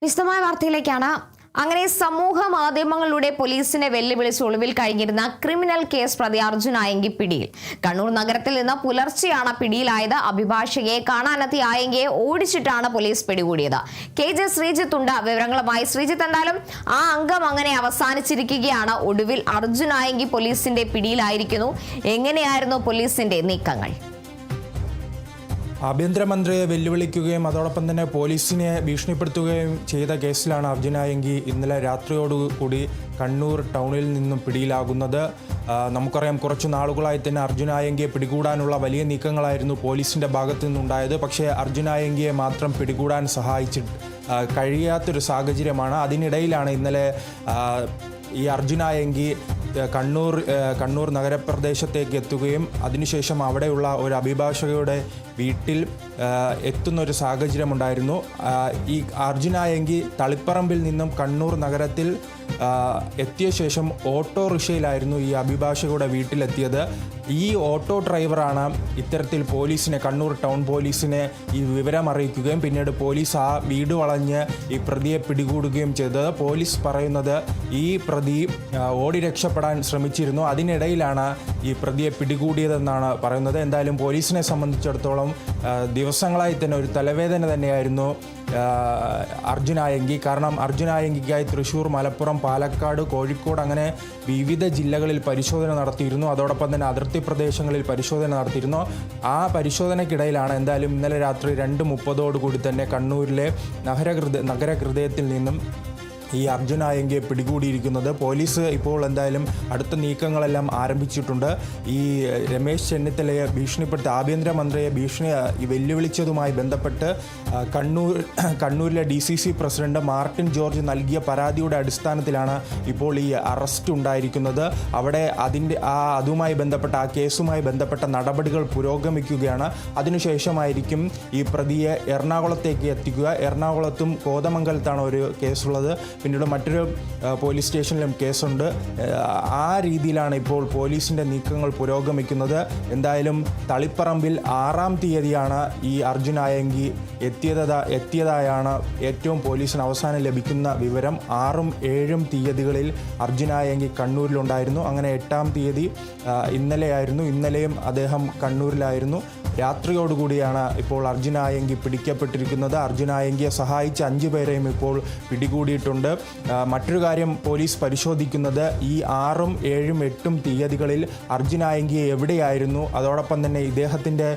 വിശദമായ വാർത്തയിലേക്കാണ്. അങ്ങനെ സമൂഹ മാധ്യമങ്ങളിലൂടെ പോലീസിനെ വെല്ലുവിളിച്ച് ഒളിവിൽ കഴിഞ്ഞിരുന്ന ക്രിമിനൽ കേസ് പ്രതി അർജുൻ ആയങ്കി പിടിയിൽ. കണ്ണൂർ നഗരത്തിൽ നിന്ന് പുലർച്ചെയാണ് പിടിയിലായത്. അഭിഭാഷകയെ കാണാനെത്തിയ ആയങ്കിയെ ഓടിച്ചിട്ടാണ് പോലീസ് പിടികൂടിയത്. KJ ശ്രീജിത്ത് ഉണ്ട് വിവരങ്ങളുമായി. ശ്രീജിത്ത്, എന്തായാലും ആ അംഗം അങ്ങനെ അവസാനിച്ചിരിക്കുകയാണ്. ഒടുവിൽ അർജുൻ ആയങ്കി പോലീസിന്റെ പിടിയിലായിരിക്കുന്നു. എങ്ങനെയായിരുന്നു പോലീസിന്റെ നീക്കങ്ങൾ? ആഭ്യന്തരമന്ത്രിയെ വെല്ലുവിളിക്കുകയും അതോടൊപ്പം തന്നെ പോലീസിനെ ഭീഷണിപ്പെടുത്തുകയും ചെയ്ത കേസിലാണ് അർജുൻ ആയങ്കി ഇന്നലെ രാത്രിയോടുകൂടി കണ്ണൂർ ടൗണിൽ നിന്നും പിടിയിലാകുന്നത്. നമുക്കറിയാം, കുറച്ചു നാളുകളായി തന്നെ അർജുൻ ആയങ്കിയെ പിടികൂടാനുള്ള വലിയ നീക്കങ്ങളായിരുന്നു പോലീസിൻ്റെ ഭാഗത്തു നിന്നുണ്ടായത്. പക്ഷേ അർജുൻ ആയങ്കിയെ മാത്രം പിടികൂടാൻ കഴിയാത്തൊരു സാഹചര്യമാണ്. അതിനിടയിലാണ് ഇന്നലെ ഈ അർജുൻ ആയങ്കി കണ്ണൂർ നഗരപ്രദേശത്തേക്ക് എത്തുകയും അതിനുശേഷം അവിടെയുള്ള ഒരു അഭിഭാഷകയുടെ വീട്ടിൽ എത്തുന്നൊരു സാഹചര്യമുണ്ടായിരുന്നു. ഈ അർജുൻ ആയങ്കി തളിപ്പറമ്പിൽ നിന്നും കണ്ണൂർ നഗരത്തിൽ എത്തിയ ശേഷം ഓട്ടോറിക്ഷയിലായിരുന്നു ഈ അഭിഭാഷകയുടെ വീട്ടിലെത്തിയത്. ഈ ഓട്ടോ ഡ്രൈവറാണ് ഇത്തരത്തിൽ കണ്ണൂർ ടൗൺ പോലീസിനെ ഈ വിവരം അറിയിക്കുകയും പിന്നീട് പോലീസ് ആ വീട് വളഞ്ഞ് ഈ പ്രതിയെ പിടികൂടുകയും ചെയ്തത്. പോലീസ് പറയുന്നത് ഈ പ്രതി ഓടി രക്ഷപ്പെടാൻ ശ്രമിച്ചിരുന്നു. അതിനിടയിലാണ് ഈ പ്രതിയെ പിടികൂടിയതെന്നാണ് പറയുന്നത്. എന്തായാലും പോലീസിനെ സംബന്ധിച്ചിടത്തോളം ദിവസങ്ങളായി തന്നെ ഒരു തലവേദന തന്നെയായിരുന്നു അർജുൻ ആയങ്കി. കാരണം അർജുൻ ആയങ്കിക്കായി തൃശ്ശൂർ, മലപ്പുറം, പാലക്കാട്, കോഴിക്കോട് അങ്ങനെ വിവിധ ജില്ലകളിൽ പരിശോധന നടത്തിയിരുന്നു. അതോടൊപ്പം തന്നെ അതിർത്തി പ്രദേശങ്ങളിൽ പരിശോധന നടത്തിയിരുന്നു. ആ പരിശോധനയ്ക്കിടയിലാണ് എന്തായാലും ഇന്നലെ രാത്രി 2:30 തന്നെ കണ്ണൂരിലെ നഗരഹൃദയത്തിൽ നിന്നും ഈ അർജുൻ ആയങ്കിയെ പിടികൂടിയിരിക്കുന്നത്. പോലീസ് ഇപ്പോൾ എന്തായാലും അടുത്ത നീക്കങ്ങളെല്ലാം ആരംഭിച്ചിട്ടുണ്ട്. ഈ രമേശ് ചെന്നിത്തലയെ ആഭ്യന്തരമന്ത്രിയെ വെല്ലുവിളിച്ചതുമായി ബന്ധപ്പെട്ട് കണ്ണൂരിലെ DCC പ്രസിഡന്റ് മാർട്ടിൻ ജോർജ് നൽകിയ പരാതിയുടെ അടിസ്ഥാനത്തിലാണ് ഇപ്പോൾ ഈ അറസ്റ്റ് ഉണ്ടായിരിക്കുന്നത്. അവിടെ അതുമായി ബന്ധപ്പെട്ട ആ കേസുമായി ബന്ധപ്പെട്ട നടപടികൾ പുരോഗമിക്കുകയാണ്. അതിനുശേഷമായിരിക്കും ഈ പ്രതിയെ എറണാകുളത്തേക്ക് എത്തിക്കുക. എറണാകുളത്തും കോതമംഗലത്താണ് ഒരു കേസുള്ളത്. പിന്നീട് മറ്റൊരു പോലീസ് സ്റ്റേഷനിലും കേസുണ്ട്. ആ രീതിയിലാണ് ഇപ്പോൾ പോലീസിൻ്റെ നീക്കങ്ങൾ പുരോഗമിക്കുന്നത്. എന്തായാലും തളിപ്പറമ്പിൽ 6-ാം തീയതിയാണ് ഈ അർജുൻ ആയങ്കി എത്തിയതായാണ് ഏറ്റവും പോലീസിന് അവസാനം ലഭിക്കുന്ന വിവരം. 6ഉം 7ഉം തീയതികളിൽ അർജുൻ ആയങ്കി കണ്ണൂരിലുണ്ടായിരുന്നു. അങ്ങനെ 8-ാം തീയതി ഇന്നലെയായിരുന്നു. ഇന്നലെയും അദ്ദേഹം കണ്ണൂരിലായിരുന്നു. രാത്രിയോടുകൂടിയാണ് ഇപ്പോൾ അർജുൻ ആയങ്കി പിടിക്കപ്പെട്ടിരിക്കുന്നത്. അർജുൻ ആയങ്കിയെ സഹായിച്ച 5 പേരെയും ഇപ്പോൾ പിടികൂടിയിട്ടുണ്ട്. മറ്റൊരു കാര്യം പോലീസ് പരിശോധിക്കുന്നത് ഈ 6ഉം 7ഉം 8ഉം തീയതികളിൽ അർജുൻ ആയങ്കി എവിടെയായിരുന്നു, അതോടൊപ്പം തന്നെ ഇദ്ദേഹത്തിൻ്റെ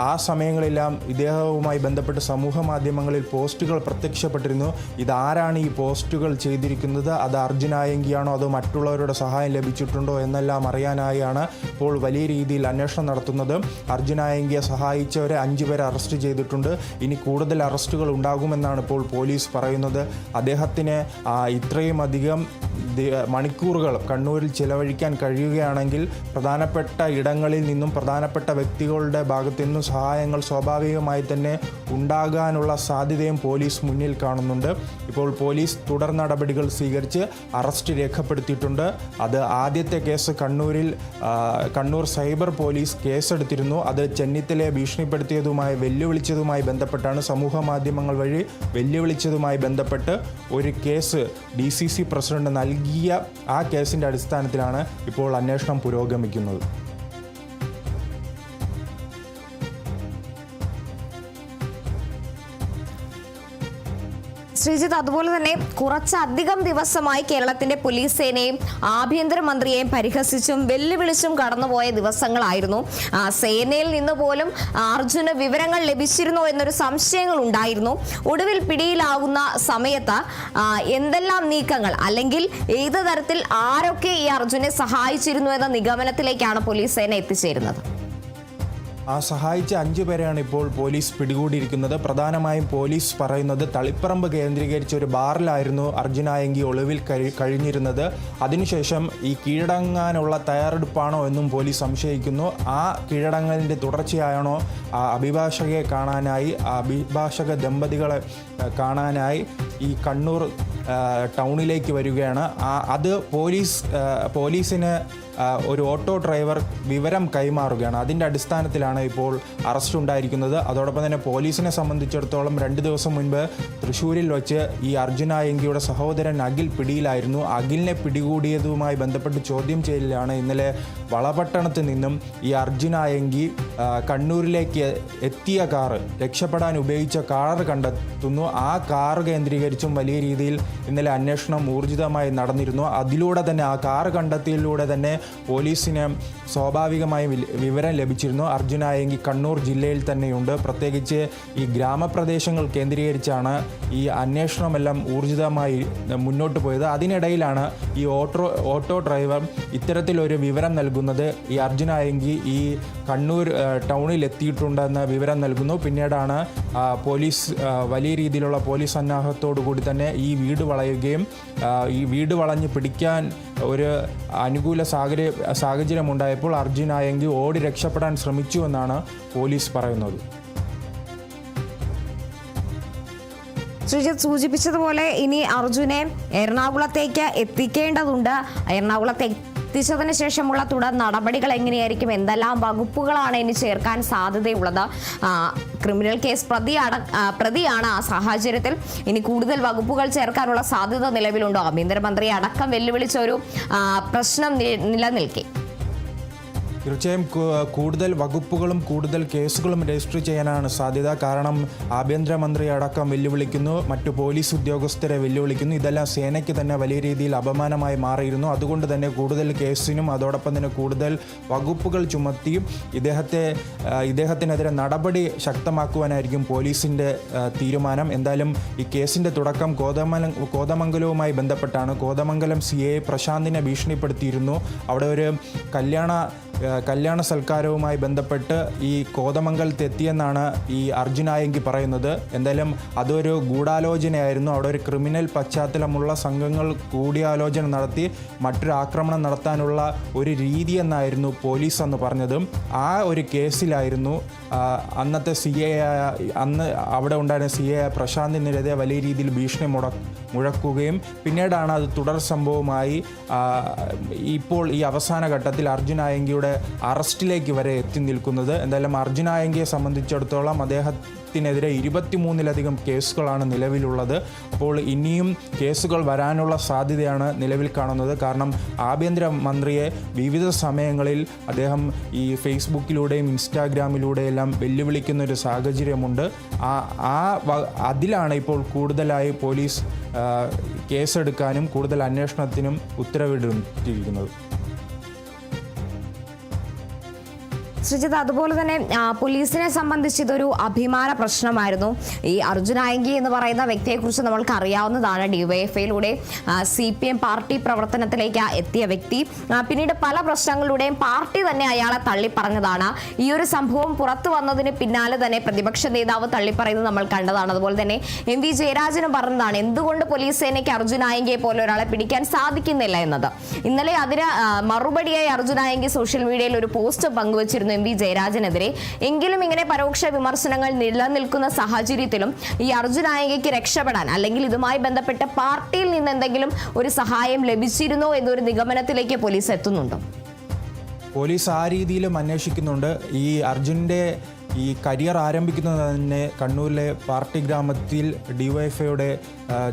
ആ സമയങ്ങളെല്ലാം ഇദ്ദേഹവുമായി ബന്ധപ്പെട്ട് സമൂഹ മാധ്യമങ്ങളിൽ പോസ്റ്റുകൾ പ്രത്യക്ഷപ്പെട്ടിരുന്നു. ഇതാരാണ് ഈ പോസ്റ്റുകൾ ചെയ്തിരിക്കുന്നത്, അത് അർജുൻ ആയങ്കിയാണോ അതോ മറ്റുള്ളവരുടെ സഹായം ലഭിച്ചിട്ടുണ്ടോ എന്നെല്ലാം അറിയാനായാണ് ഇപ്പോൾ വലിയ രീതിയിൽ അന്വേഷണം നടത്തുന്നത്. അർജുൻ ആയങ്കിയെ സഹായിച്ചവരെ 5 പേരെ അറസ്റ്റ് ചെയ്തിട്ടുണ്ട്. ഇനി കൂടുതൽ അറസ്റ്റുകൾ ഉണ്ടാകുമെന്നാണ് ഇപ്പോൾ പോലീസ് പറയുന്നത്. അദ്ദേഹത്തിന് ഇത്രയും അധികം മണിക്കൂറുകൾ കണ്ണൂരിൽ ചിലവഴിക്കാൻ കഴിയുകയാണെങ്കിൽ പ്രധാനപ്പെട്ട ഇടങ്ങളിൽ നിന്നും പ്രധാനപ്പെട്ട വ്യക്തികളുടെ ഭാഗത്തു നിന്നും സഹായങ്ങൾ സ്വാഭാവികമായി തന്നെ ഉണ്ടാകാനുള്ള സാധ്യതയും പോലീസ് മുന്നിൽ കാണുന്നുണ്ട്. ഇപ്പോൾ പോലീസ് തുടർ നടപടികൾ സ്വീകരിച്ച് അറസ്റ്റ് രേഖപ്പെടുത്തിയിട്ടുണ്ട്. അത് ആദ്യത്തെ കേസ് കണ്ണൂർ സൈബർ പോലീസ് കേസെടുത്തിരുന്നു. അത് ചെന്നിത്തലയെ വെല്ലുവിളിച്ചതുമായി ബന്ധപ്പെട്ടാണ്. സമൂഹ മാധ്യമങ്ങൾ വഴി വെല്ലുവിളിച്ചതുമായി ബന്ധപ്പെട്ട് ഒരു കേസ് DCC പ്രസിഡന്റ് നൽകിയ ആ കേസിൻ്റെ അടിസ്ഥാനത്തിലാണ് ഇപ്പോൾ അന്വേഷണം പുരോഗമിക്കുന്നത്. ശ്രീജിത്ത്, അതുപോലെ തന്നെ കുറച്ചധികം ദിവസമായി കേരളത്തിന്റെ പോലീസ് സേനയും ആഭ്യന്തരമന്ത്രിയെയും പരിഹസിച്ചും വെല്ലുവിളിച്ചും കടന്നുപോയ ദിവസങ്ങളായിരുന്നു. സേനയിൽ നിന്ന് പോലും അർജുന് വിവരങ്ങൾ ലഭിച്ചിരുന്നോ എന്നൊരു സംശയങ്ങൾ ഉണ്ടായിരുന്നു. ഒടുവിൽ പിടിയിലാകുന്ന സമയത്ത് എന്തെല്ലാം നീക്കങ്ങൾ, അല്ലെങ്കിൽ ഏത് തരത്തിൽ ആരൊക്കെ ഈ അർജുനെ സഹായിച്ചിരുന്നു എന്ന നിഗമനത്തിലേക്കാണ് പോലീസ് സേന എത്തിച്ചേരുന്നത്? സഹായിച്ച 5 പേരെയാണ് ഇപ്പോൾ പോലീസ് പിടികൂടിയിരിക്കുന്നത്. പ്രധാനമായും പോലീസ് പറയുന്നത് തളിപ്പറമ്പ് കേന്ദ്രീകരിച്ച ഒരു ബാറിലായിരുന്നു അർജുൻ ആയങ്കി ഒളിവിൽ കഴിഞ്ഞിരുന്നത്. അതിനുശേഷം ഈ കീഴടങ്ങാനുള്ള തയ്യാറെടുപ്പാണോ എന്നും പോലീസ് സംശയിക്കുന്നു. ആ കീഴടങ്ങലിൻ്റെ തുടർച്ചയാണോ അഭിഭാഷക ദമ്പതികളെ കാണാനായി ഈ കണ്ണൂർ ടൗണിലേക്ക് വരികയാണ്. അത് പോലീസിന് ഒരു ഓട്ടോ ഡ്രൈവർ വിവരം കൈമാറുകയാണ്. അതിൻ്റെ അടിസ്ഥാനത്തിലാണ് ഇപ്പോൾ അറസ്റ്റ് ഉണ്ടായിരിക്കുന്നത്. അതോടൊപ്പം തന്നെ പോലീസിനെ സംബന്ധിച്ചിടത്തോളം 2 ദിവസം മുൻപ് തൃശ്ശൂരിൽ വെച്ച് ഈ അർജുൻ ആയങ്കിയുടെ സഹോദരൻ അഖിൽ പിടിയിലായിരുന്നു. അഖിലിനെ പിടികൂടിയതുമായി ബന്ധപ്പെട്ട് ചോദ്യം ചെയ്യലിലാണ് ഇന്നലെ വളപട്ടണത്ത് നിന്നും ഈ അർജുൻ ആയങ്കി കണ്ണൂരിലേക്ക് എത്തിയ കാറ്, രക്ഷപ്പെടാൻ ഉപയോഗിച്ച കാർ കണ്ടെത്തുന്നു. ആ കാർ കേന്ദ്രീകരിച്ചും വലിയ രീതിയിൽ ഇന്നലെ അന്വേഷണം ഊർജിതമായി നടന്നിരുന്നു. അതിലൂടെ തന്നെ ആ കാർ കണ്ടെത്തിയതിലൂടെ തന്നെ പോലീസിന് സ്വാഭാവികമായും വിവരം ലഭിച്ചിരുന്നു. അർജുൻ ആയങ്കി കണ്ണൂർ ജില്ലയിൽ തന്നെയുണ്ട്. പ്രത്യേകിച്ച് ഈ ഗ്രാമപ്രദേശങ്ങൾ കേന്ദ്രീകരിച്ചാണ് ഈ അന്വേഷണമെല്ലാം ഊർജിതമായി മുന്നോട്ട് പോയത്. അതിനിടയിലാണ് ഈ ഓട്ടോ ഡ്രൈവർ ഇത്തരത്തിലൊരു വിവരം നൽകുന്നത്. ഈ അർജുൻ ആയങ്കി ഈ കണ്ണൂർ ടൗണിൽ എത്തിയിട്ടുണ്ടെന്ന വിവരം നൽകുന്നു. പിന്നീടാണ് പോലീസ് വലിയ രീതിയിലുള്ള പോലീസ് സന്നാഹത്തോടു കൂടി തന്നെ ഈ വീട് വളയുകയും ഈ വീട് വളഞ്ഞ് പിടിക്കാൻ ഒരു അനുകൂല സാഹചര്യം ഉണ്ടായപ്പോൾ അർജുൻ ആയങ്കി ഓടി രക്ഷപ്പെടാൻ ശ്രമിച്ചു എന്നാണ് പോലീസ് പറയുന്നത്. ശ്രീജിത്ത് സൂചിപ്പിച്ചതുപോലെ ഇനി അർജുനെ എറണാകുളത്തേക്ക് എത്തിക്കേണ്ടതുണ്ട്. എറണാകുളത്തെ എത്തിച്ചതിന് ശേഷമുള്ള തുടർ നടപടികൾ എങ്ങനെയായിരിക്കും, എന്തെല്ലാം വകുപ്പുകളാണ് ഇനി ചേർക്കാൻ സാധ്യതയുള്ളത്? ക്രിമിനൽ കേസ് പ്രതിയാണ്. ആ സാഹചര്യത്തിൽ ഇനി കൂടുതൽ വകുപ്പുകൾ ചേർക്കാനുള്ള സാധ്യത നിലവിലുണ്ടോ? ആഭ്യന്തരമന്ത്രി അടക്കം വെല്ലുവിളിച്ച ഒരു പ്രശ്നം നിലനിൽക്കെ തീർച്ചയായും കൂടുതൽ വകുപ്പുകളും കൂടുതൽ കേസുകളും രജിസ്റ്റർ ചെയ്യാനാണ് സാധ്യത. കാരണം ആഭ്യന്തരമന്ത്രി അടക്കം വെല്ലുവിളിക്കുന്നു, മറ്റു പോലീസ് ഉദ്യോഗസ്ഥരെ വെല്ലുവിളിക്കുന്നു. ഇതെല്ലാം സേനയ്ക്ക് തന്നെ വലിയ രീതിയിൽ അപമാനമായി മാറിയിരുന്നു. അതുകൊണ്ട് തന്നെ കൂടുതൽ കേസിനും അതോടൊപ്പം തന്നെ കൂടുതൽ വകുപ്പുകൾ ചുമത്തി ഇദ്ദേഹത്തിനെതിരെ നടപടി ശക്തമാക്കുവാനായിരിക്കും പോലീസിൻ്റെ തീരുമാനം. എന്തായാലും ഈ കേസിൻ്റെ തുടക്കം കോതമംഗലവുമായി ബന്ധപ്പെട്ടാണ്. കോതമംഗലം CA പ്രശാന്തിനെ ഭീഷണിപ്പെടുത്തിയിരുന്നു. അവിടെ ഒരു കല്യാണ സൽക്കാരവുമായി ബന്ധപ്പെട്ട് ഈ കോതമംഗലത്തെത്തിയെന്നാണ് ഈ അർജുൻ ആയങ്കി പറയുന്നത്. എന്തായാലും അതൊരു ഗൂഢാലോചനയായിരുന്നു. അവിടെ ഒരു ക്രിമിനൽ പശ്ചാത്തലമുള്ള സംഘങ്ങൾ കൂടിയാലോചന നടത്തി മറ്റൊരു ആക്രമണം നടത്താനുള്ള ഒരു രീതി എന്നായിരുന്നു പോലീസ് അന്ന് പറഞ്ഞത്. ആ ഒരു കേസിലായിരുന്നു അന്നത്തെ അന്ന് അവിടെ ഉണ്ടായിരുന്ന CA പ്രശാന്തിനെതിരെ വലിയ രീതിയിൽ ഭീഷണി മുഴക്കുകയും പിന്നീടാണ് അത് തുടർ സംഭവമായി ഇപ്പോൾ ഈ അവസാന ഘട്ടത്തിൽ അർജുൻ ആയങ്കിയുടെ അറസ്റ്റിലേക്ക് വരെ എത്തി നിൽക്കുന്നത്. എന്തായാലും അർജുൻ ആയങ്കിയെ സംബന്ധിച്ചിടത്തോളം അദ്ദേഹത്തിനെതിരെ 23-ലധികം കേസുകളാണ് നിലവിലുള്ളത്. അപ്പോൾ ഇനിയും കേസുകൾ വരാനുള്ള സാധ്യതയാണ് നിലവിൽ കാണുന്നത്. കാരണം ആഭ്യന്തരമന്ത്രിയെ വിവിധ സമയങ്ങളിൽ അദ്ദേഹം ഈ ഫേസ്ബുക്കിലൂടെയും ഇൻസ്റ്റാഗ്രാമിലൂടെയെല്ലാം വെല്ലുവിളിക്കുന്ന ഒരു സാഹചര്യമുണ്ട്. അതിലാണ് ഇപ്പോൾ കൂടുതലായി പോലീസ് കേസെടുക്കാനും കൂടുതൽ അന്വേഷണത്തിനും ഉത്തരവിട്ടിരിക്കുന്നത്. ശ്രീജിത്ത്, അതുപോലെ തന്നെ പോലീസിനെ സംബന്ധിച്ച് ഇതൊരു അഭിമാന പ്രശ്നമായിരുന്നു. ഈ അർജുൻ ആയങ്കി എന്ന് പറയുന്ന വ്യക്തിയെക്കുറിച്ച് നമ്മൾക്ക് അറിയാവുന്നതാണ്. DYFIയിലൂടെ CPM പാർട്ടി പ്രവർത്തനത്തിലേക്ക് എത്തിയ വ്യക്തി. പിന്നീട് പല പ്രശ്നങ്ങളിലൂടെയും പാർട്ടി തന്നെ അയാളെ തള്ളിപ്പറഞ്ഞതാണ്. ഈ ഒരു സംഭവം പുറത്തു വന്നതിന് പിന്നാലെ തന്നെ പ്രതിപക്ഷ നേതാവ് തള്ളിപ്പറയുന്നത് നമ്മൾ കണ്ടതാണ്. അതുപോലെ തന്നെ MV ജയരാജനും പറഞ്ഞതാണ് എന്തുകൊണ്ട് പോലീസ് സേനയ്ക്ക് അർജുൻ ആയങ്കിയെ പോലെ ഒരാളെ പിടിക്കാൻ സാധിക്കുന്നില്ല എന്നത്. ഇന്നലെ അതിന് മറുപടിയായി അർജുൻ ആയങ്കി സോഷ്യൽ മീഡിയയിൽ ഒരു പോസ്റ്റ് പങ്കുവച്ചിരുന്നു MV ജയരാജനെതിരെ. എങ്കിലും ഇങ്ങനെ പരോക്ഷ വിമർശനങ്ങൾ നിലനിൽക്കുന്ന സാഹചര്യത്തിലും ഈ അർജുൻ ആയങ്കിക്ക് രക്ഷപ്പെടാൻ അല്ലെങ്കിൽ ഇതുമായി ബന്ധപ്പെട്ട് പാർട്ടിയിൽ നിന്ന് എന്തെങ്കിലും ഒരു സഹായം ലഭിച്ചിരുന്നോ എന്നൊരു നിഗമനത്തിലേക്ക് പോലീസ് എത്തുന്നുണ്ടോ? പോലീസ് ആ രീതിയിലും അന്വേഷിക്കുന്നുണ്ട്. ഈ അർജുൻ്റെ ഈ കരിയർ ആരംഭിക്കുന്നത് തന്നെ കണ്ണൂരിലെ പാർട്ടി ഗ്രാമത്തിൽ DYFIയുടെ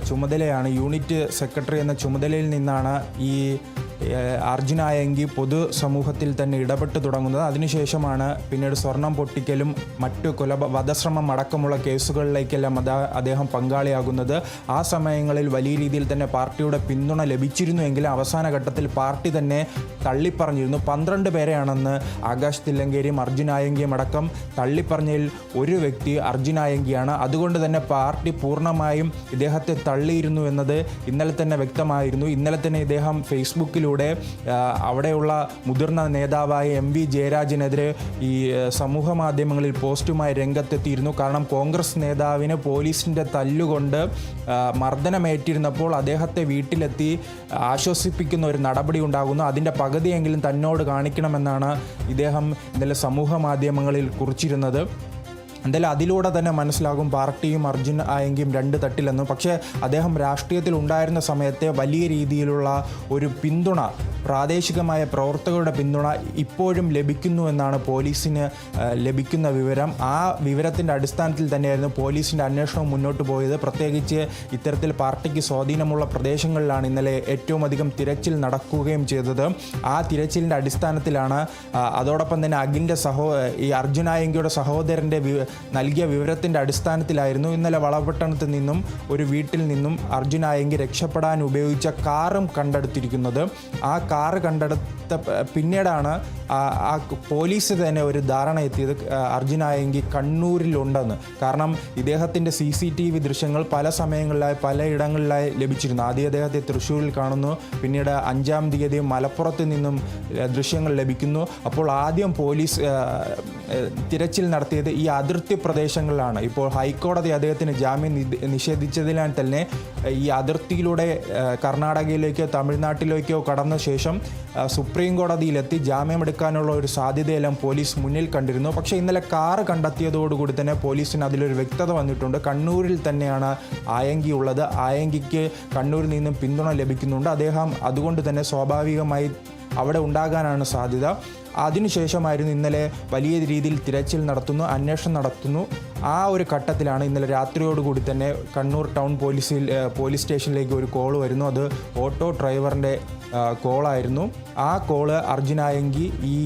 ചുമതലയാണ്. യൂണിറ്റ് സെക്രട്ടറി എന്ന ചുമതലയിൽ നിന്നാണ് ഈ അർജുൻ ആയങ്കി പൊതുസമൂഹത്തിൽ തന്നെ ഇടപെട്ട് തുടങ്ങുന്നത്. അതിനുശേഷമാണ് പിന്നീട് സ്വർണം പൊട്ടിക്കലും മറ്റു വധശ്രമം അടക്കമുള്ള കേസുകളിലേക്കെല്ലാം അദ്ദേഹം പങ്കാളിയാകുന്നത്. ആ സമയങ്ങളിൽ വലിയ രീതിയിൽ തന്നെ പാർട്ടിയുടെ പിന്തുണ ലഭിച്ചിരുന്നുവെങ്കിലും അവസാന ഘട്ടത്തിൽ പാർട്ടി തന്നെ തള്ളിപ്പറഞ്ഞിരുന്നു. 12 പേരെയാണെന്ന് ആകാശ് തില്ലങ്കേരിയും അർജുൻ ആയങ്കിയും അടക്കം തള്ളിപ്പറഞ്ഞതിൽ ഒരു വ്യക്തി അർജുൻ ആയങ്കിയാണ്. അതുകൊണ്ട് തന്നെ പാർട്ടി പൂർണ്ണമായും ഇദ്ദേഹത്തെ തള്ളിയിരുന്നു എന്നത് ഇന്നലെ തന്നെ വ്യക്തമായിരുന്നു. ഇന്നലെ തന്നെ ഇദ്ദേഹം ഫേസ്ബുക്കിലൂടെ അവിടെയുള്ള മുതിർന്ന നേതാവായ MV ജയരാജനെതിരെ ഈ സമൂഹ മാധ്യമങ്ങളിൽ പോസ്റ്റുമായി രംഗത്തെത്തിയിരുന്നു. കാരണം കോൺഗ്രസ് നേതാവിന് പോലീസിൻ്റെ തല്ലുകൊണ്ട് മർദ്ദനമേറ്റിരുന്നപ്പോൾ അദ്ദേഹത്തെ വീട്ടിലെത്തി ആശ്വസിപ്പിക്കുന്ന ഒരു നടപടി ഉണ്ടാകുന്നു. അതിൻ്റെ പകുതിയെങ്കിലും തന്നോട് കാണിക്കണമെന്നാണ് ഇദ്ദേഹം ഇന്നലെ സമൂഹ മാധ്യമങ്ങളിൽ കുറിച്ചിരുന്നത്. എന്തായാലും അതിലൂടെ തന്നെ മനസ്സിലാകും പാർട്ടിയും അർജുൻ ആയെങ്കിലും രണ്ട് തട്ടിലെന്നും. പക്ഷേ അദ്ദേഹം രാഷ്ട്രീയത്തിൽ ഉണ്ടായിരുന്ന സമയത്തെ വലിയ രീതിയിലുള്ള ഒരു പിന്തുണ, പ്രാദേശികമായ പ്രവർത്തകരുടെ പിന്തുണ ഇപ്പോഴും ലഭിക്കുന്നു എന്നാണ് പോലീസിന് ലഭിക്കുന്ന വിവരം. ആ വിവരത്തിൻ്റെ അടിസ്ഥാനത്തിൽ തന്നെയായിരുന്നു പോലീസിൻ്റെ അന്വേഷണം മുന്നോട്ട് പോയത്. പ്രത്യേകിച്ച് ഇത്തരത്തിൽ പാർട്ടിക്ക് സ്വാധീനമുള്ള പ്രദേശങ്ങളിലാണ് ഇന്നലെ ഏറ്റവും അധികം തിരച്ചിൽ നടക്കുകയും ചെയ്തത്. ആ തിരച്ചിലിൻ്റെ അടിസ്ഥാനത്തിലാണ് അതോടൊപ്പം തന്നെ അഖിലിൻ്റെ ഈ അർജുൻ ആയങ്കിയുടെ സഹോദരൻ്റെ നൽകിയ വിവരത്തിൻ്റെ അടിസ്ഥാനത്തിലായിരുന്നു ഇന്നലെ വളപട്ടണത്ത് നിന്നും ഒരു വീട്ടിൽ നിന്നും അർജുൻ ആയങ്കി രക്ഷപ്പെടാൻ ഉപയോഗിച്ച കാറും കണ്ടെടുത്തിരിക്കുന്നത്. ആ കാറ് കണ്ടെടുത്ത പിന്നീടാണ് ആ പോലീസ് തന്നെ ഒരു ധാരണ എത്തിയത് അർജുൻ ആയങ്കി കണ്ണൂരിലുണ്ടെന്ന്. കാരണം ഇദ്ദേഹത്തിൻ്റെ CCTV ദൃശ്യങ്ങൾ പല സമയങ്ങളിലായി പലയിടങ്ങളിലായി ലഭിച്ചിരുന്നു. ആദ്യം അദ്ദേഹത്തെ തൃശ്ശൂരിൽ കാണുന്നു, പിന്നീട് 5-ാം തീയതി മലപ്പുറത്ത് നിന്നും ദൃശ്യങ്ങൾ ലഭിക്കുന്നു. അപ്പോൾ ആദ്യം പോലീസ് തിരച്ചിൽ നടത്തിയത് ഈ അതിർത്തി പ്രദേശങ്ങളിലാണ്. ഇപ്പോൾ ഹൈക്കോടതി അദ്ദേഹത്തിന് ജാമ്യം നിഷേധിച്ചതിനാൽ തന്നെ ഈ അതിർത്തിയിലൂടെ കർണാടകയിലേക്കോ തമിഴ്നാട്ടിലേക്കോ കടന്ന ശേഷം സുപ്രീം കോടതിയിലെത്തി ജാമ്യമെടുക്കാനുള്ള ഒരു സാധ്യതയെല്ലാം പോലീസ് മുന്നിൽ കണ്ടിരുന്നു. പക്ഷേ ഇന്നലെ കാറ് കണ്ടെത്തിയതോടുകൂടി തന്നെ പോലീസിന് അതിലൊരു വ്യക്തത വന്നിട്ടുണ്ട്. കണ്ണൂരിൽ തന്നെയാണ് ആയങ്കി ഉള്ളത്. ആയങ്കിക്ക് കണ്ണൂരിൽ നിന്നും പിന്തുണ ലഭിക്കുന്നുണ്ട്. അദ്ദേഹം അതുകൊണ്ട് തന്നെ സ്വാഭാവികമായി അവിടെ ഉണ്ടാകാനാണ് സാധ്യത. അതിനുശേഷമായിരുന്നു ഇന്നലെ വലിയ രീതിയിൽ തിരച്ചിൽ നടത്തുന്നു, അന്വേഷണം നടത്തുന്നു. ആ ഒരു ഘട്ടത്തിലാണ് ഇന്നലെ രാത്രിയോടുകൂടി തന്നെ കണ്ണൂർ ടൗൺ പോലീസ് സ്റ്റേഷനിലേക്ക് ഒരു കോൾ വരുന്നു. അത് ഓട്ടോ ഡ്രൈവറിൻ്റെ കോളായിരുന്നു. ആ കോള് അർജുൻ ആയങ്കി ഈ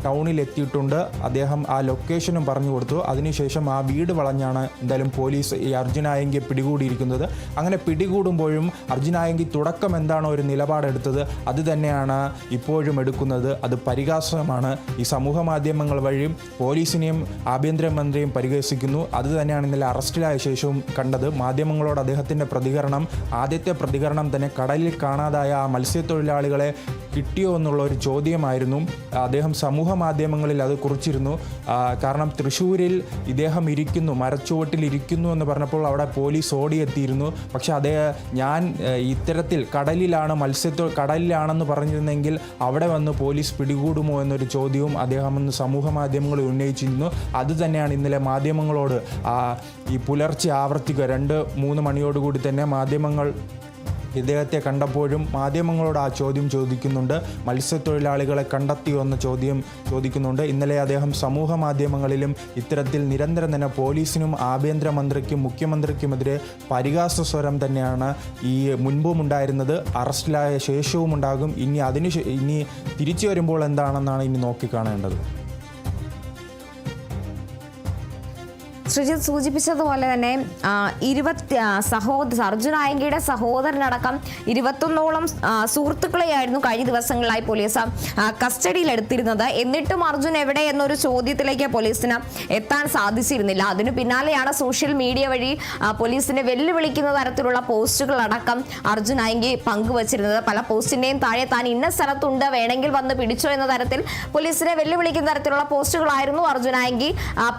ടൗണിൽ എത്തിയിട്ടുണ്ട്, അദ്ദേഹം ആ ലൊക്കേഷനും പറഞ്ഞു കൊടുത്തു. അതിനുശേഷം ആ വീട് വളഞ്ഞാണ് എന്തായാലും പോലീസ് ഈ അർജുൻ ആയങ്കിയെ പിടികൂടിയിരിക്കുന്നത്. അങ്ങനെ പിടികൂടുമ്പോഴും അർജുൻ ആയങ്കി തുടക്കം എന്താണോ ഒരു നിലപാടെടുത്തത് അത് തന്നെയാണ് ഇപ്പോഴും എടുക്കുന്നത്. അത് പരിഹാസമാണ്. ഈ സമൂഹ മാധ്യമങ്ങൾ വഴിയും പോലീസിനെയും ആഭ്യന്തരമന്ത്രിയും പരിഹസിക്കുന്നു. അത് തന്നെയാണ് ഇന്നലെ അറസ്റ്റിലായ ശേഷവും കണ്ടത്. മാധ്യമങ്ങളോട് അദ്ദേഹത്തിൻ്റെ പ്രതികരണം, ആദ്യത്തെ പ്രതികരണം തന്നെ കടലിൽ കാണാതായ ആ മത്സ്യത്തൊഴിലാളികളെ കിട്ടിയോ എന്നുള്ള ഒരു ചോദ്യമായിരുന്നു. അദ്ദേഹം സമൂഹ മാധ്യമങ്ങളിൽ അത് കുറിച്ചിരുന്നു. കാരണം തൃശ്ശൂരിൽ ഇദ്ദേഹം ഇരിക്കുന്നു, മരച്ചുവട്ടിൽ ഇരിക്കുന്നു എന്ന് പറഞ്ഞപ്പോൾ അവിടെ പോലീസ് ഓടിയെത്തിയിരുന്നു. പക്ഷേ ഞാൻ ഇത്തരത്തിൽ കടലിലാണെന്ന് പറഞ്ഞിരുന്നെങ്കിൽ അവിടെ വന്ന് പോലീസ് പിടികൂടുമോ എന്നൊരു ചോദ്യവും അദ്ദേഹം അന്ന് സമൂഹ മാധ്യമങ്ങളിൽ ഉന്നയിച്ചിരുന്നു. അത് തന്നെയാണ് ഇന്നലെ മാധ്യമങ്ങളോട് ഈ പുലർച്ചെ ആവർത്തിക്കുക. 2-3 മണിയോടുകൂടി തന്നെ മാധ്യമങ്ങൾ ഇദ്ദേഹത്തെ കണ്ടപ്പോഴും മാധ്യമങ്ങളോട് ആ ചോദ്യം ചോദിക്കുന്നുണ്ട്. മത്സ്യത്തൊഴിലാളികളെ കണ്ടെത്തിയോ എന്ന ചോദ്യം ചോദിക്കുന്നുണ്ട്. ഇന്നലെ അദ്ദേഹം സമൂഹ മാധ്യമങ്ങളിലും ഇത്തരത്തിൽ നിരന്തരം തന്നെ പോലീസിനും ആഭ്യന്തരമന്ത്രിക്കും മുഖ്യമന്ത്രിക്കുമെതിരെ പരിഹാസ സ്വരം തന്നെയാണ് ഈ മുൻപും ഉണ്ടായിരുന്നത്. അറസ്റ്റിലായ ശേഷവും ഉണ്ടാകും. ഇനി തിരിച്ചു വരുമ്പോൾ എന്താണെന്നാണ് ഇനി നോക്കിക്കാണേണ്ടത്. ശ്രീജിത്ത് സൂചിപ്പിച്ചതുപോലെ തന്നെ അർജുൻ ആയങ്കിയുടെ സഹോദരനടക്കം 21ഓളം സുഹൃത്തുക്കളെയായിരുന്നു കഴിഞ്ഞ ദിവസങ്ങളിലായി പോലീസ് കസ്റ്റഡിയിലെടുത്തിരുന്നത്. എന്നിട്ടും അർജുൻ എവിടെ എന്നൊരു ചോദ്യത്തിലേക്ക് പോലീസിന് എത്താൻ സാധിച്ചിരുന്നില്ല. അതിനു പിന്നാലെയാണ് സോഷ്യൽ മീഡിയ വഴി പോലീസിനെ വെല്ലുവിളിക്കുന്ന തരത്തിലുള്ള പോസ്റ്റുകൾ അടക്കം അർജുൻ ആയങ്കി പങ്കുവച്ചിരുന്നത്. പല പോസ്റ്റിന്റെയും താഴെ താൻ ഇന്ന സ്ഥലത്തുണ്ട്, വേണമെങ്കിൽ വന്ന് പിടിച്ചോ എന്ന തരത്തിൽ പോലീസിനെ വെല്ലുവിളിക്കുന്ന തരത്തിലുള്ള പോസ്റ്റുകളായിരുന്നു അർജുൻ ആയങ്കി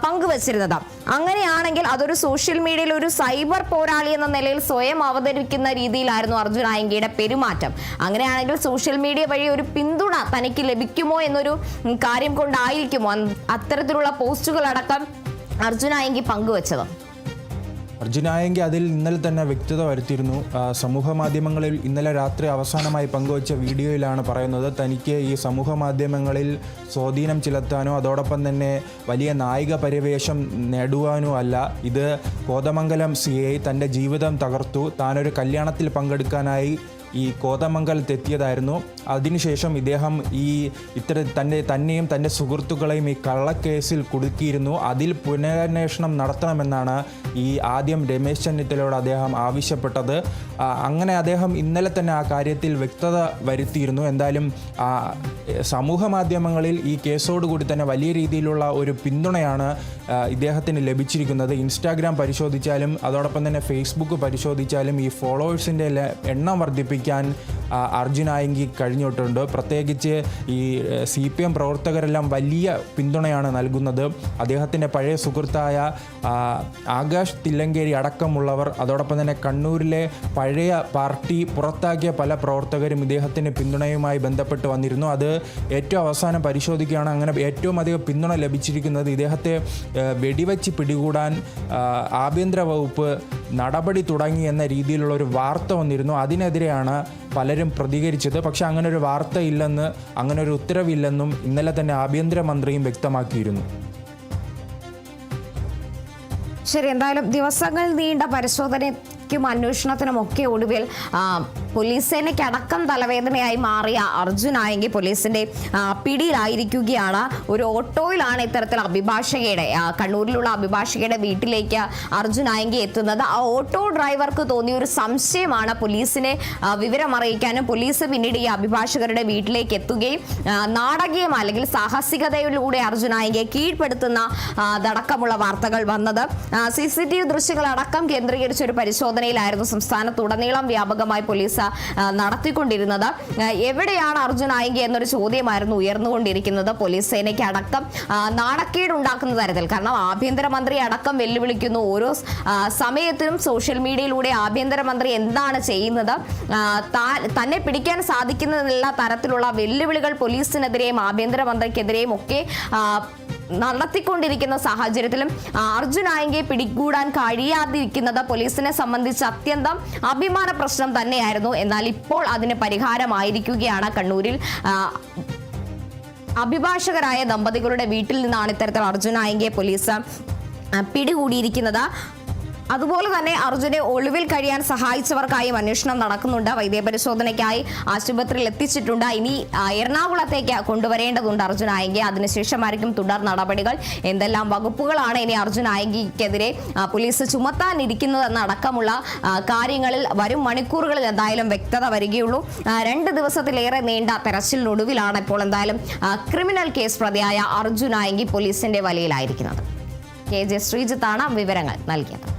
പങ്കുവച്ചിരുന്നത്. അങ്ങനെയാണെങ്കിൽ അതൊരു സോഷ്യൽ മീഡിയയിൽ ഒരു സൈബർ പോരാളി എന്ന നിലയിൽ സ്വയം അവതരിക്കുന്ന രീതിയിലായിരുന്നു അർജുൻ ആയങ്കിയുടെ പെരുമാറ്റം. അങ്ങനെയാണെങ്കിൽ സോഷ്യൽ മീഡിയ വഴി ഒരു പിന്തുണ തനിക്ക് ലഭിക്കുമോ എന്നൊരു കാര്യം കൊണ്ടായിരിക്കുമോ അത്തരത്തിലുള്ള പോസ്റ്റുകളടക്കം അർജുൻ ആയങ്കി പങ്കുവച്ചത്? അർജുൻ ആയങ്കി അതിൽ ഇന്നലെ തന്നെ വ്യക്തത വരുത്തിയിരുന്നു. സമൂഹ മാധ്യമങ്ങളിൽ ഇന്നലെ രാത്രി അവസാനമായി പങ്കുവച്ച വീഡിയോയിലാണ് പറയുന്നത് തനിക്ക് ഈ സമൂഹ മാധ്യമങ്ങളിൽ സ്വാധീനം ചെലുത്താനോ അതോടൊപ്പം തന്നെ വലിയ നായിക പരിവേഷം നേടുവാനോ അല്ല. ഇത് കോതമംഗലം CI തൻ്റെ ജീവിതം തകർത്തു. താനൊരു കല്യാണത്തിൽ പങ്കെടുക്കാനായി ഈ കോതമംഗലത്തെത്തിയതായിരുന്നു. അതിനുശേഷം ഇദ്ദേഹം തന്നെയും തൻ്റെ സുഹൃത്തുക്കളെയും ഈ കള്ളക്കേസിൽ കുടുക്കിയിരുന്നു. അതിൽ പുനരന്വേഷണം നടത്തണമെന്നാണ് ഈ ആദ്യം രമേശ് ചെന്നിത്തലയോട് അദ്ദേഹം ആവശ്യപ്പെട്ടത്. അങ്ങനെ അദ്ദേഹം ഇന്നലെ തന്നെ ആ കാര്യത്തിൽ വ്യക്തത വരുത്തിയിരുന്നു. എന്തായാലും സമൂഹ മാധ്യമങ്ങളിൽ ഈ കേസോടുകൂടി തന്നെ വലിയ രീതിയിലുള്ള ഒരു പിന്തുണയാണ് ഇദ്ദേഹത്തിന് ലഭിച്ചിരിക്കുന്നത്. ഇൻസ്റ്റാഗ്രാം പരിശോധിച്ചാലും അതോടൊപ്പം തന്നെ ഫേസ്ബുക്ക് പരിശോധിച്ചാലും ഈ ഫോളോവേഴ്സിൻ്റെ എണ്ണം വർദ്ധിപ്പിക്കാൻ അർജുൻ ആയങ്കി കഴിഞ്ഞിട്ടുണ്ട്. പ്രത്യേകിച്ച് ഈ CPM പ്രവർത്തകരെല്ലാം വലിയ പിന്തുണയാണ് നൽകുന്നത്. അദ്ദേഹത്തിൻ്റെ പഴയ സുഹൃത്തായ ആകാശ് തില്ലങ്കേരി അടക്കമുള്ളവർ, അതോടൊപ്പം തന്നെ കണ്ണൂരിലെ പഴയ പാർട്ടി പുറത്താക്കിയ പല പ്രവർത്തകരും ഇദ്ദേഹത്തിൻ്റെ പിന്തുണയുമായി ബന്ധപ്പെട്ട് വന്നിരുന്നു. അത് ഏറ്റവും അവസാനം പരിശോധിക്കുകയാണ്. അങ്ങനെ ഏറ്റവും അധികം പിന്തുണ ലഭിച്ചിരിക്കുന്നത് ഇദ്ദേഹത്തെ വെടിവെച്ച് പിടികൂടാൻ ആഭ്യന്തര വകുപ്പ് നടപടി തുടങ്ങി എന്ന രീതിയിലുള്ള ഒരു വാർത്ത വന്നിരുന്നു. അതിനെതിരെയാണ് പലരും പ്രതികരിച്ചത്. പക്ഷേ അങ്ങനെ ഒരു വാർത്ത ഇല്ലെന്ന്, അങ്ങനെ ഒരു ഉത്തരവില്ലെന്നും ഇന്നലെ തന്നെ ആഭ്യന്തരമന്ത്രിയും വ്യക്തമാക്കിയിരുന്നു. ശരി, എന്തായാലും ദിവസങ്ങൾ നീണ്ട പരിശോധനയ്ക്കും അന്വേഷണത്തിനുമൊക്കെ ഒടുവിൽ പോലീസ് സേനയ്ക്കടക്കം തലവേദനയായി മാറിയ അർജുൻ ആയങ്കി പോലീസിന്റെ പിടിയിലായിരിക്കുകയാണ്. ഒരു ഓട്ടോയിലാണ് ഇത്തരത്തിൽ അഭിഭാഷകയുടെ കണ്ണൂരിലുള്ള അഭിഭാഷകയുടെ വീട്ടിലേക്ക് അർജുൻ ആയങ്കി എത്തുന്നത്. ആ ഓട്ടോ ഡ്രൈവർക്ക് തോന്നിയ ഒരു സംശയമാണ് പോലീസിനെ വിവരം അറിയിക്കാനും പോലീസ് പിന്നീട് ഈ അഭിഭാഷകരുടെ വീട്ടിലേക്ക് എത്തുകയും നാടകീയം അല്ലെങ്കിൽ സാഹസികതയിലൂടെ അർജുൻ ആയങ്കിയെ കീഴ്പ്പെടുത്തുന്ന അടക്കമുള്ള വാർത്തകൾ വന്നത്. CCTV ദൃശ്യങ്ങൾ അടക്കം കേന്ദ്രീകരിച്ച ഒരു പരിശോധനയിലായിരുന്നു സംസ്ഥാനത്തുടനീളം വ്യാപകമായി പോലീസ് നടത്തിക്കൊണ്ടിരുന്നത്. എവിടെയാണ് അർജുൻ ആയങ്കി എന്നൊരു ചോദ്യമായിരുന്നു ഉയർന്നുകൊണ്ടിരിക്കുന്നത്. പോലീസ് സേനയ്ക്ക് അടക്കം നാണക്കേടുണ്ടാക്കുന്ന തരത്തിൽ, കാരണം ആഭ്യന്തരമന്ത്രി അടക്കം വെല്ലുവിളിക്കുന്നു. ഓരോ സമയത്തിനും സോഷ്യൽ മീഡിയയിലൂടെ ആഭ്യന്തരമന്ത്രി എന്താണ് ചെയ്യുന്നത്, തന്നെ പിടിക്കാൻ സാധിക്കുന്നതിനുള്ള തരത്തിലുള്ള വെല്ലുവിളികൾ പോലീസിനെതിരെയും ആഭ്യന്തരമന്ത്രിക്കെതിരെയും ഒക്കെ നടത്തിക്കൊണ്ടിരിക്കുന്ന സാഹചര്യത്തിലും അർജുൻ ആയങ്കിയെ പിടികൂടാൻ കഴിയാതിരിക്കുന്നത് പോലീസിനെ സംബന്ധിച്ച് അത്യന്തം അഭിമാന പ്രശ്നം തന്നെയായിരുന്നു. എന്നാൽ ഇപ്പോൾ അതിന് പരിഹാരമായിരിക്കുകയാണ്. കണ്ണൂരിൽ അഭിഭാഷകരായ ദമ്പതികളുടെ വീട്ടിൽ നിന്നാണ് ഇത്തരത്തിൽ അർജുൻ ആയങ്കിയെ പോലീസ് പിടികൂടിയിരിക്കുന്നത്. അതുപോലെ തന്നെ അർജുനെ ഒളിവിൽ കഴിയാൻ സഹായിച്ചവർക്കായും അന്വേഷണം നടക്കുന്നുണ്ട്. വൈദ്യപരിശോധനയ്ക്കായി ആശുപത്രിയിൽ എത്തിച്ചിട്ടുണ്ട്. ഇനി എറണാകുളത്തേക്ക് കൊണ്ടുവരേണ്ടതുണ്ട് അർജുൻ ആയങ്കി. അതിനുശേഷമായിരിക്കും തുടർ നടപടികൾ. എന്തെല്ലാം വകുപ്പുകളാണ് ഇനി അർജുൻ ആയങ്കിക്കെതിരെ പോലീസ് ചുമത്താനിരിക്കുന്നതെന്ന് അടക്കമുള്ള കാര്യങ്ങളിൽ വരും മണിക്കൂറുകളിൽ എന്തായാലും വ്യക്തത വരികയുള്ളൂ. 2 ദിവസത്തിലേറെ നീണ്ട തെരച്ചിലിനൊടുവിലാണ് ഇപ്പോൾ എന്തായാലും ക്രിമിനൽ കേസ് പ്രതിയായ അർജുൻ ആയങ്കി പോലീസിന്റെ വലയിലായിരിക്കുന്നത്. KJ ശ്രീജിത്താണ് വിവരങ്ങൾ നൽകിയത്.